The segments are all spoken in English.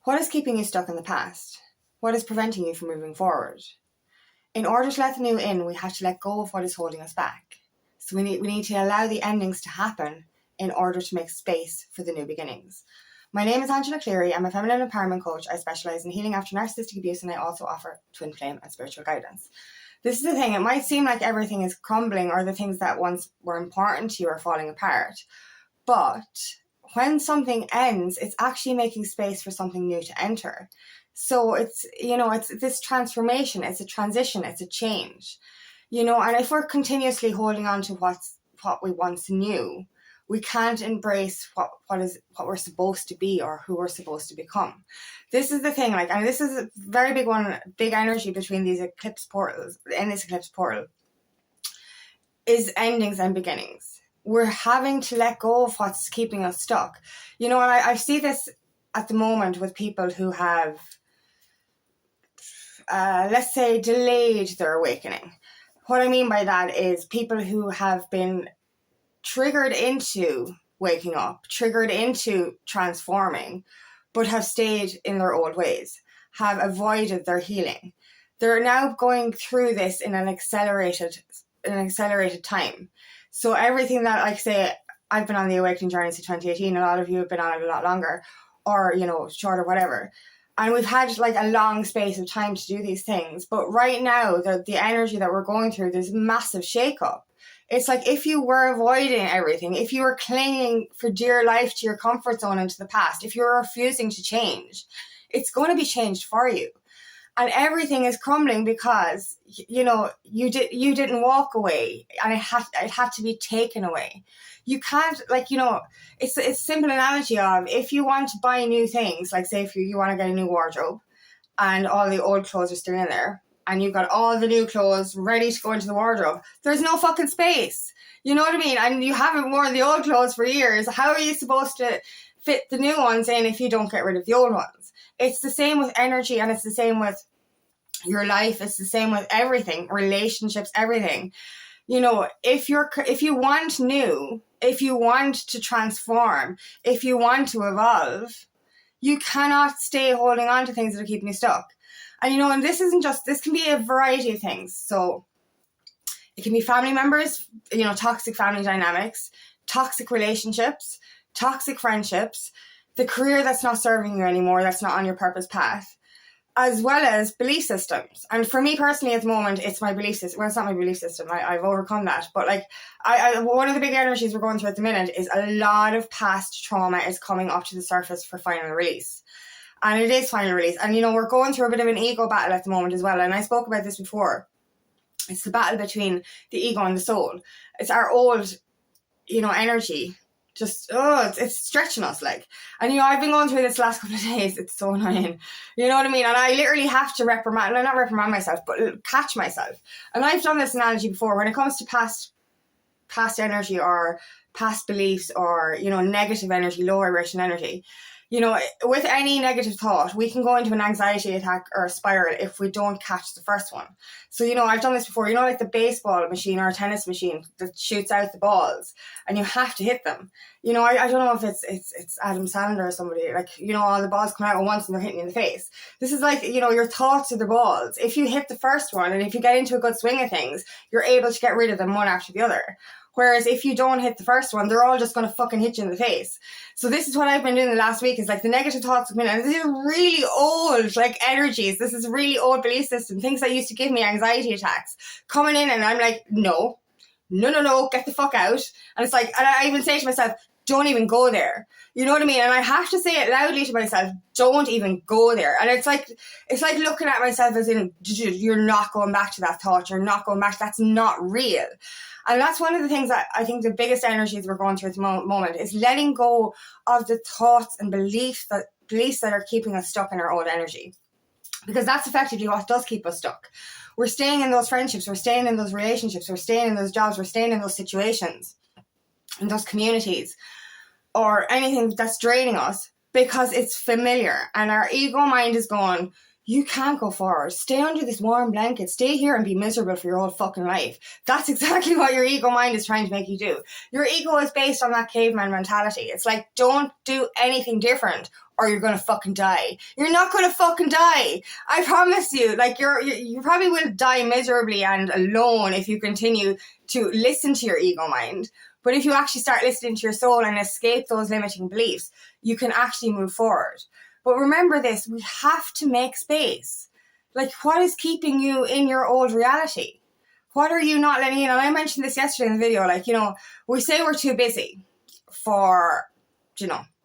What is keeping you stuck in the past? What is preventing you from moving forward? In order to let the new in, we have to let go of what is holding us back. So we need to allow the endings to happen in order to make space for the new beginnings. My name is Angela Cleary. I'm a feminine empowerment coach. I specialise in healing after narcissistic abuse, and I also offer twin flame and spiritual guidance. This is the thing, it might seem like everything is crumbling or the things that once were important to you are falling apart. But when something ends, it's actually making space for something new to enter. So it's this transformation, it's a transition, it's a change. And if we're continuously holding on to what we once knew, we can't embrace what we're supposed to be or who we're supposed to become. This is the thing, and this is a very big one, big energy between these eclipse portals, in this eclipse portal, is endings and beginnings. We're having to let go of what's keeping us stuck. And I see this at the moment with people who have, let's say, delayed their awakening. What I mean by that is people who have been triggered into waking up, triggered into transforming, but have stayed in their old ways, have avoided their healing. They're now going through this in an accelerated time. So everything that, like, say, I've been on the awakening journey since 2018, a lot of you have been on it a lot longer, or, shorter, whatever. And we've had a long space of time to do these things. But right now, the energy that we're going through, there's a massive shakeup. It's like if you were avoiding everything, if you were clinging for dear life to your comfort zone into the past, if you're refusing to change, it's going to be changed for you. And everything is crumbling because, you didn't walk away, and it had to be taken away. You can't, it's a simple analogy of, if you want to buy new things, like say if you want to get a new wardrobe and all the old clothes are still in there, and you've got all the new clothes ready to go into the wardrobe, there's no fucking space. You know what I mean? And you haven't worn the old clothes for years. How are you supposed to fit the new ones in if you don't get rid of the old ones? It's the same with energy, and it's the same with your life. It's the same with everything, relationships, everything. If you want new, if you want to transform, if you want to evolve, you cannot stay holding on to things that are keeping you stuck. And this can be a variety of things. So it can be family members, toxic family dynamics, toxic relationships, toxic friendships, the career that's not serving you anymore, that's not on your purpose path, as well as belief systems. And for me personally at the moment, it's my belief system. Well, it's not my belief system. I've overcome that. But one of the big energies we're going through at the minute is a lot of past trauma is coming up to the surface for final release. And it is final release. And, we're going through a bit of an ego battle at the moment as well. And I spoke about this before. It's the battle between the ego and the soul. It's our old, energy. Just, it's stretching us, And, I've been going through this last couple of days. It's so annoying. You know what I mean? And I literally have to not reprimand myself, but catch myself. And I've done this analogy before. When it comes to past energy or past beliefs or, negative energy, low vibration energy, with any negative thought, we can go into an anxiety attack or a spiral if we don't catch the first one. So, I've done this before, like the baseball machine or a tennis machine that shoots out the balls and you have to hit them. I don't know if it's Adam Sandler or somebody, all the balls come out at once and they're hitting you in the face. This is your thoughts are the balls. If you hit the first one and if you get into a good swing of things, you're able to get rid of them one after the other. Whereas if you don't hit the first one, they're all just going to fucking hit you in the face. So this is what I've been doing the last week, is the negative thoughts come in. And this is really old, energies. This is really old belief system. Things that used to give me anxiety attacks coming in, and I'm like, no, get the fuck out. And it's and I even say to myself, don't even go there. You know what I mean? And I have to say it loudly to myself, don't even go there. And it's like looking at myself as in, you're not going back to that thought. You're not going back. That's not real. And that's one of the things that I think the biggest energies we're going through at the moment is letting go of the thoughts and beliefs that are keeping us stuck in our old energy. Because that's effectively what does keep us stuck. We're staying in those friendships. We're staying in those relationships. We're staying in those jobs. We're staying in those situations, in those communities, or anything that's draining us because it's familiar. And our ego mind is going, you can't go forward. Stay under this warm blanket. Stay here and be miserable for your whole fucking life. That's exactly what your ego mind is trying to make you do. Your ego is based on that caveman mentality. It's like, don't do anything different or you're gonna fucking die. You're not gonna fucking die. I promise you. Like, you probably will die miserably and alone if you continue to listen to your ego mind. But if you actually start listening to your soul and escape those limiting beliefs, you can actually move forward. But remember this, we have to make space. Like, what is keeping you in your old reality? What are you not letting in? And I mentioned this yesterday in the video, like, we say we're too busy for,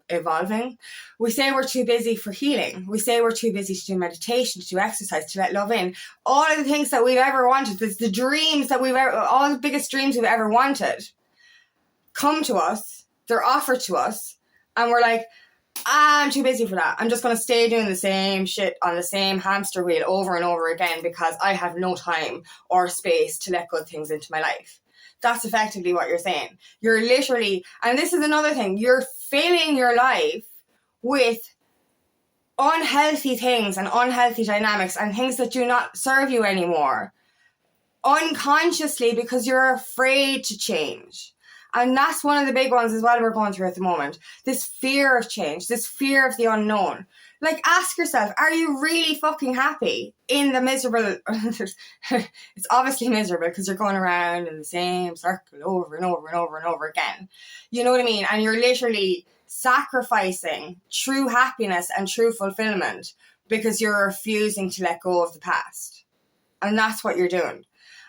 evolving. We say we're too busy for healing. We say we're too busy to do meditation, to do exercise, to let love in. All of the things that we've ever wanted, the dreams that all the biggest dreams we've ever wanted come to us, they're offered to us, and we're like, I'm too busy for that. I'm just going to stay doing the same shit on the same hamster wheel over and over again because I have no time or space to let good things into my life. That's effectively what you're saying. You're literally, and this is another thing, you're filling your life with unhealthy things and unhealthy dynamics and things that do not serve you anymore unconsciously because you're afraid to change. And that's one of the big ones as well we're going through at the moment. This fear of change, this fear of the unknown. Like, ask yourself, are you really fucking happy in the miserable... It's obviously miserable because you're going around in the same circle over and over and over and over again. You know what I mean? And you're literally sacrificing true happiness and true fulfillment because you're refusing to let go of the past. And that's what you're doing.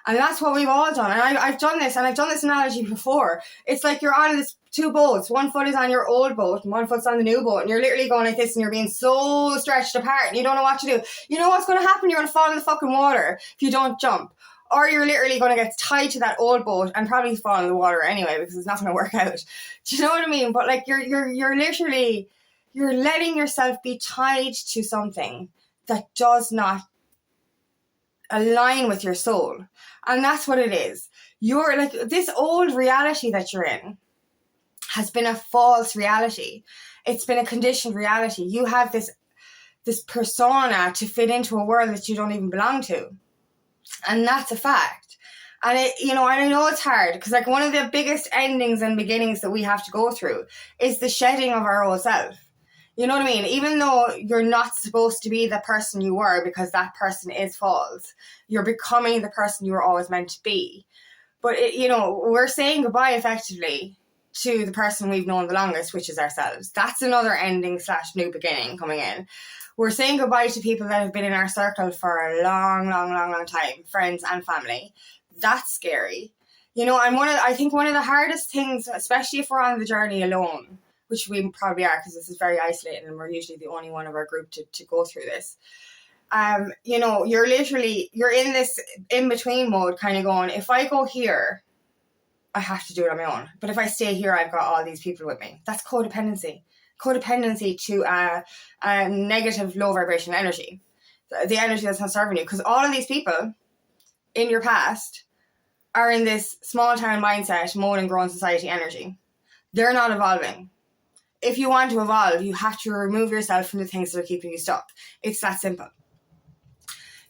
And that's what we've all done. And I've done this, and I've done this analogy before. It's like you're on this two boats. One foot is on your old boat, and one foot's on the new boat. And you're literally going like this, and you're being so stretched apart, and you don't know what to do. You know what's going to happen? You're going to fall in the fucking water if you don't jump. Or you're literally going to get tied to that old boat and probably fall in the water anyway because it's not going to work out. Do you know what I mean? But like you're literally, you're letting yourself be tied to something that does not align with your soul. And that's what it is. You're like, this old reality that you're in has been a false reality. It's been a conditioned reality. You have this persona to fit into a world that you don't even belong to. And that's a fact. And and I know it's hard because like one of the biggest endings and beginnings that we have to go through is the shedding of our old self. You know what I mean? Even though you're not supposed to be the person you were because that person is false, you're becoming the person you were always meant to be. But, we're saying goodbye effectively to the person we've known the longest, which is ourselves. That's another ending / new beginning coming in. We're saying goodbye to people that have been in our circle for a long, long, long, long time, friends and family. That's scary. And I think one of the hardest things, especially if we're on the journey alone, which we probably are because this is very isolated and we're usually the only one of our group to go through this. You're in this in-between mode kind of going, if I go here, I have to do it on my own. But if I stay here, I've got all these people with me. That's codependency. Codependency to a negative low vibration energy. The energy that's not serving you. Because all of these people in your past are in this small town mindset, mode and grown society energy. They're not evolving. If you want to evolve, you have to remove yourself from the things that are keeping you stuck. It's that simple.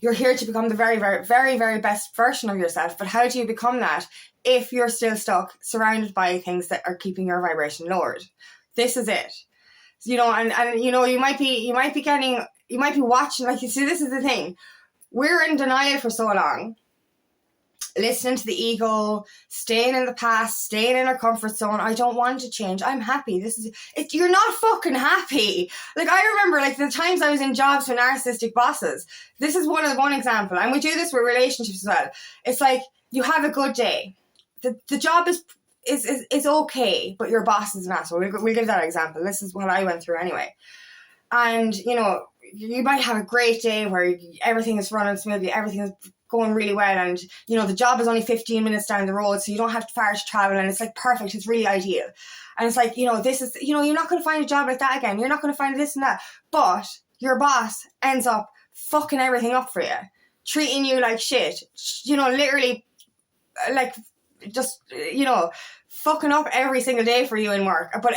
You're here to become the very, very, very, very best version of yourself. But how do you become that if you're still stuck, surrounded by things that are keeping your vibration lowered? This is it. You might be watching, like, you see, this is the thing. We're in denial for so long. Listening to the ego, staying in the past, staying in our comfort zone. I don't want to change. I'm happy. You're not fucking happy. Like, I remember, like, the times I was in jobs with narcissistic bosses. This is one example. And we do this with relationships as well. It's like, you have a good day. The job is okay, but your boss is an asshole. We'll give that example. This is what I went through anyway. And, you might have a great day where everything is running smoothly, everything is going really well, and the job is only 15 minutes down the road, so you don't have far to travel, and it's like perfect, it's really ideal. And it's like, this is, you're not going to find a job like that again, you're not going to find this and that. But your boss ends up fucking everything up for you, treating you like shit, literally, like, just, fucking up every single day for you in work. But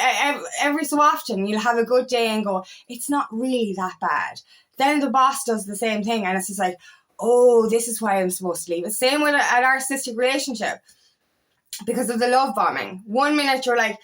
every so often you'll have a good day and go, it's not really that bad. Then the boss does the same thing and it's just like, oh, this is why I'm supposed to leave. It's same with a narcissistic relationship because of the love bombing. 1 minute you're like,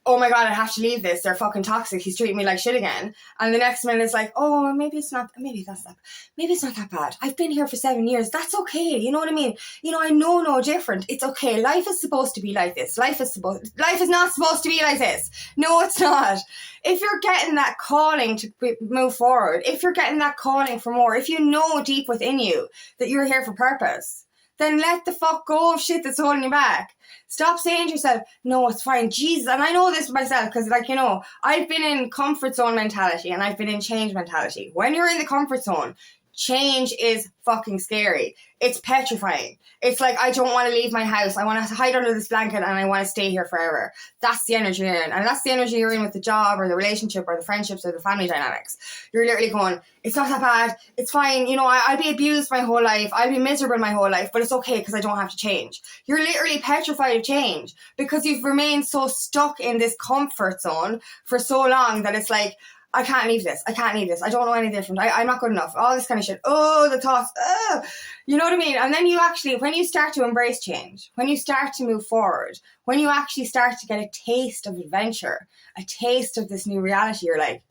oh my God, I have to leave this. They're fucking toxic. He's treating me like shit again. And the next minute it's like, oh, maybe it's not that bad. I've been here for 7 years. That's okay. You know what I mean? You know, I know no different. It's okay. Life is supposed to be like this. Life is not supposed to be like this. No, it's not. If you're getting that calling to move forward, if you're getting that calling for more, if you know deep within you that you're here for purpose, then let the fuck go of shit that's holding you back. Stop saying to yourself, no, it's fine. Jesus. And I know this myself because, like, you know, I've been in comfort zone mentality and I've been in change mentality. When you're in the comfort zone, change is fucking scary. It's petrifying. It's like, I don't want to leave my house. I want to hide under this blanket and I want to stay here forever. That's the energy you're in. And that's the energy you're in with the job or the relationship or the friendships or the family dynamics. You're literally going, it's not that bad. It's fine. You know, I'll be abused my whole life. I'll be miserable my whole life, but it's okay because I don't have to change. You're literally petrified of change because you've remained so stuck in this comfort zone for so long that it's like, I can't leave this. I don't know any different. I'm not good enough. All this kind of shit. Oh, the thoughts. You know what I mean? And then you actually, when you start to embrace change, when you start to move forward, when you actually start to get a taste of adventure, a taste of this new reality, you're like,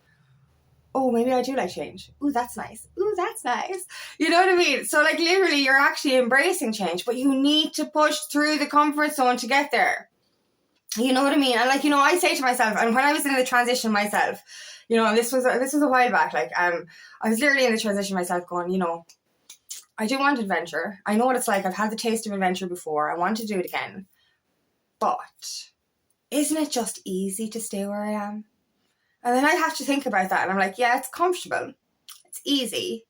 oh, maybe I do like change. Ooh, that's nice. Ooh, that's nice. You know what I mean? So like literally you're actually embracing change, but you need to push through the comfort zone to get there. You know what I mean? And like, you know, I say to myself, and when I was in the transition myself, you know, this was a while back, like, I was literally in the transition myself going, you know, I do want adventure. I know what it's like. I've had the taste of adventure before. I want to do it again. But isn't it just easy to stay where I am? And then I have to think about that. And I'm like, yeah, it's comfortable. It's easy.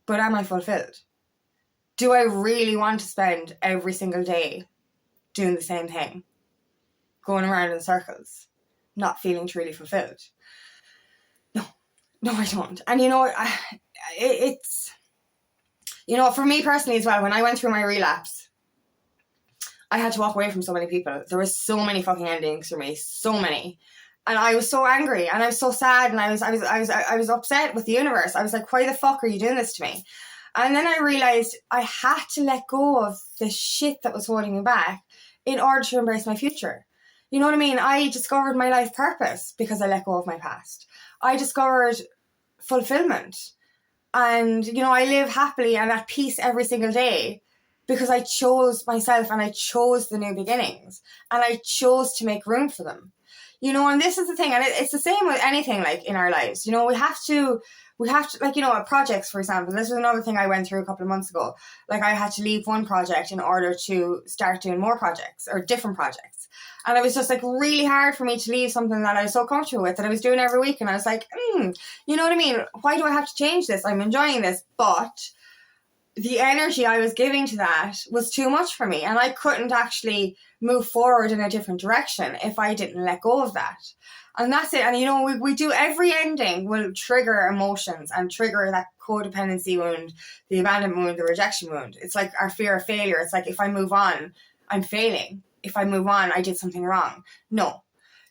But am I fulfilled? Do I really want to spend every single day doing the same thing? Going around in circles, not feeling truly fulfilled? No, I don't. And you know, it's, you know, for me personally as well, when I went through my relapse, I had to walk away from so many people. There was so many fucking endings for me, so many. And I was so angry and I was so sad and I was upset with the universe. I was like, why the fuck are you doing this to me? And then I realized I had to let go of the shit that was holding me back in order to embrace my future. You know what I mean? I discovered my life purpose because I let go of my past. I discovered fulfillment. And, you know, I live happily and at peace every single day because I chose myself and I chose the new beginnings and I chose to make room for them. You know, and this is the thing, and it's the same with anything like in our lives. You know, we have to, like, you know, at projects, for example, this was another thing I went through a couple of months ago. Like, I had to leave one project in order to start doing more projects or different projects. And it was just like really hard for me to leave something that I was so comfortable with that I was doing every week. And I was like, you know what I mean? Why do I have to change this? I'm enjoying this. But the energy I was giving to that was too much for me. And I couldn't actually move forward in a different direction if I didn't let go of that. And that's it. And, you know, we do, every ending will trigger emotions and trigger that codependency wound, the abandonment wound, the rejection wound. It's like our fear of failure. It's like, if I move on, I'm failing. If I move on, I did something wrong. No,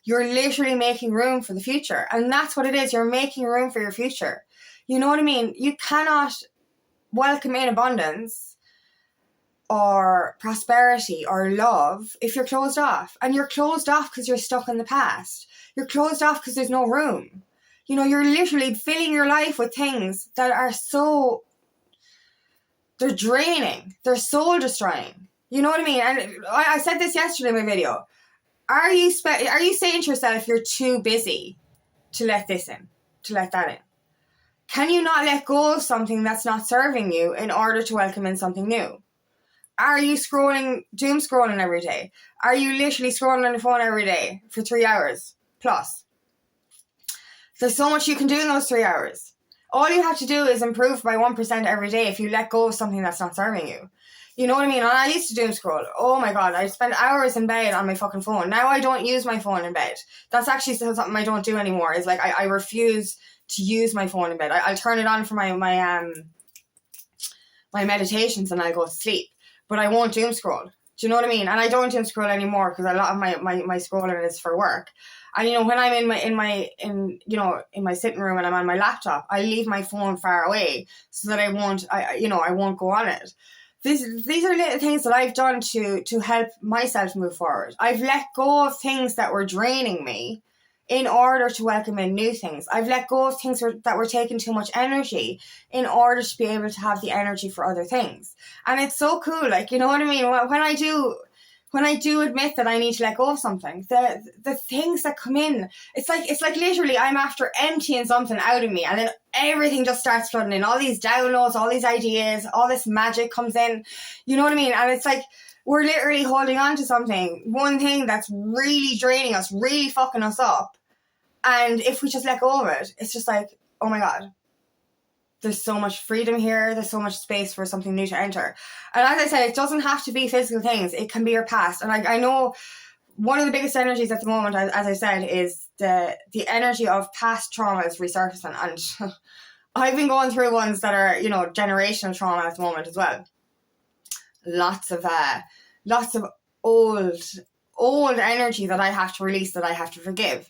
you're literally making room for the future. And that's what it is. You're making room for your future. You know what I mean? You cannot welcome in abundance or prosperity or love if you're closed off. And you're closed off because you're stuck in the past. You're closed off because there's no room. You know, you're literally filling your life with things that are so, they're draining. They're soul destroying. You know what I mean? And I said this yesterday in my video. Are you saying to yourself you're too busy to let this in, to let that in? Can you not let go of something that's not serving you in order to welcome in something new? Are you doom scrolling every day? Are you literally scrolling on your phone every day for 3 hours plus? There's so much you can do in those 3 hours. All you have to do is improve by 1% every day if you let go of something that's not serving you. You know what I mean? And I used to doom scroll. Oh my God, I spend hours in bed on my fucking phone. Now I don't use my phone in bed. That's actually something I don't do anymore. Is like I refuse to use my phone in bed. I'll turn it on for my meditations and I'll go to sleep. But I won't doom scroll. Do you know what I mean? And I don't doom scroll anymore because a lot of my scrolling is for work. And you know, when I'm in my sitting room and I'm on my laptop, I leave my phone far away so that I won't go on it. These are little things that I've done to help myself move forward. I've let go of things that were draining me in order to welcome in new things. I've let go of things that were taking too much energy in order to be able to have the energy for other things. And it's so cool, like, you know what I mean? When I do admit that I need to let go of something, the things that come in, it's like literally I'm after emptying something out of me, and then everything just starts flooding in. All these downloads, all these ideas, all this magic comes in. You know what I mean? And it's like we're literally holding on to something, one thing that's really draining us, really fucking us up. And if we just let go of it, it's just like, oh my God, there's so much freedom here. There's so much space for something new to enter. And as I said, it doesn't have to be physical things. It can be your past. And I know one of the biggest energies at the moment, as I said, is the energy of past traumas resurfacing. And I've been going through ones that are, you know, generational trauma at the moment as well. Lots of old energy that I have to release, that I have to forgive.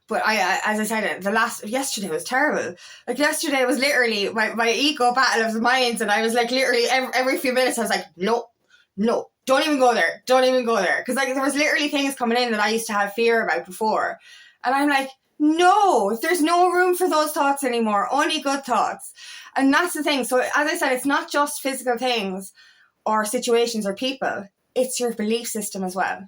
But as I said, yesterday was terrible. Like, yesterday was literally my ego battle of the minds, and I was like, literally every few minutes I was like, no, don't even go there. Because like there was literally things coming in that I used to have fear about before. And I'm like, no, there's no room for those thoughts anymore. Only good thoughts. And that's the thing. So as I said, it's not just physical things or situations or people. It's your belief system as well.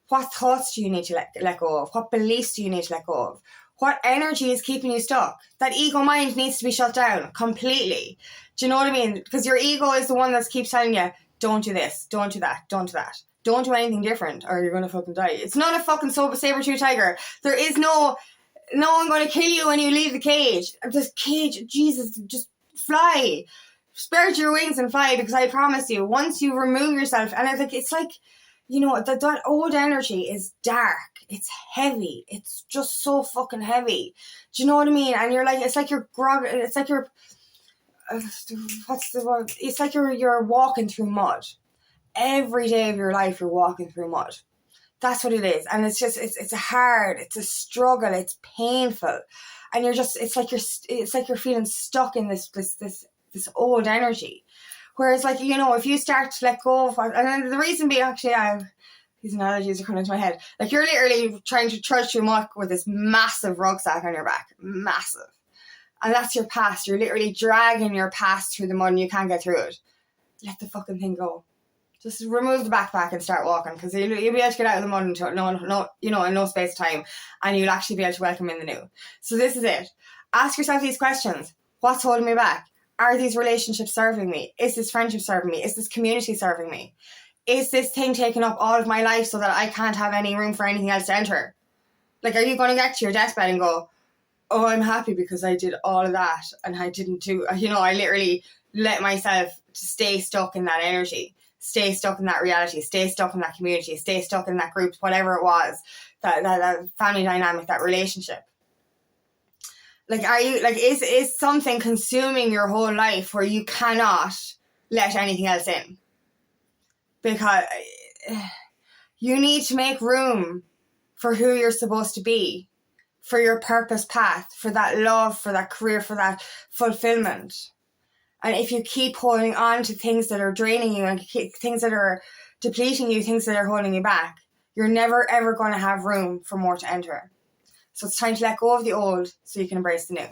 What thoughts do you need to let go of? What beliefs do you need to let go of? What energy is keeping you stuck? That ego mind needs to be shut down completely. Do you know what I mean? Because your ego is the one that keeps telling you, don't do this, don't do that, don't do that. Don't do anything different or you're going to fucking die. It's not a fucking saber-tooth tiger. There is no one going to kill you when you leave the cage. This cage, Jesus, just fly. Spread your wings and fly, because I promise you, once you remove yourself, and it's like, you know, that old energy is dark. It's heavy. It's just so fucking heavy. Do you know what I mean? And you're like, it's like you're grog. It's like you're, what's the word? It's like you're walking through mud. Every day of your life, you're walking through mud. That's what it is. And it's just, it's hard. It's a struggle. It's painful. And you're just, it's like you're feeling stuck in this old energy. Whereas, like, you know, if you start to let go of, and then the reason being, actually, these analogies are coming into my head. Like, you're literally trying to trudge through muck with this massive rucksack on your back. Massive. And that's your past. You're literally dragging your past through the mud and you can't get through it. Let the fucking thing go. Just remove the backpack and start walking, because you'll be able to get out of the mud in no space of time, and you'll actually be able to welcome in the new. So this is it. Ask yourself these questions. What's holding me back? Are these relationships serving me? Is this friendship serving me? Is this community serving me? Is this thing taking up all of my life so that I can't have any room for anything else to enter? Like, are you going to get to your deathbed and go, oh, I'm happy because I did all of that and I didn't do, I literally let myself to stay stuck in that energy, stay stuck in that reality, stay stuck in that community, stay stuck in that group, whatever it was, that family dynamic, that relationship. Like, are you, like, is something consuming your whole life where you cannot let anything else in? Because you need to make room for who you're supposed to be, for your purpose path, for that love, for that career, for that fulfillment. And if you keep holding on to things that are draining you and things that are depleting you, things that are holding you back, you're never, ever going to have room for more to enter. So it's time to let go of the old so you can embrace the new.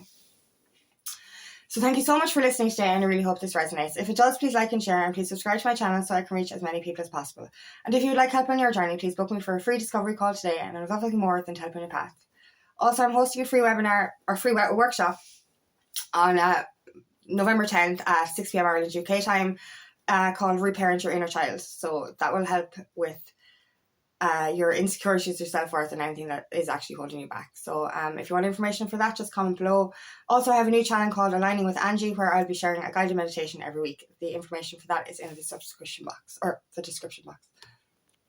So thank you so much for listening today, and I really hope this resonates. If it does, please like and share, and please subscribe to my channel so I can reach as many people as possible. And if you would like help on your journey, please book me for a free discovery call today, and I would love nothing more than to help on your path. Also, I'm hosting a free webinar or free workshop on November 10th at 6 p.m. Ireland UK time called Reparent Your Inner Child. So that will help with your insecurities, your self-worth, and anything that is actually holding you back. So if you want information for that, just comment below. Also, I have a new channel called Aligning with Angie, where I'll be sharing a guided meditation every week. The information for that is in the description box.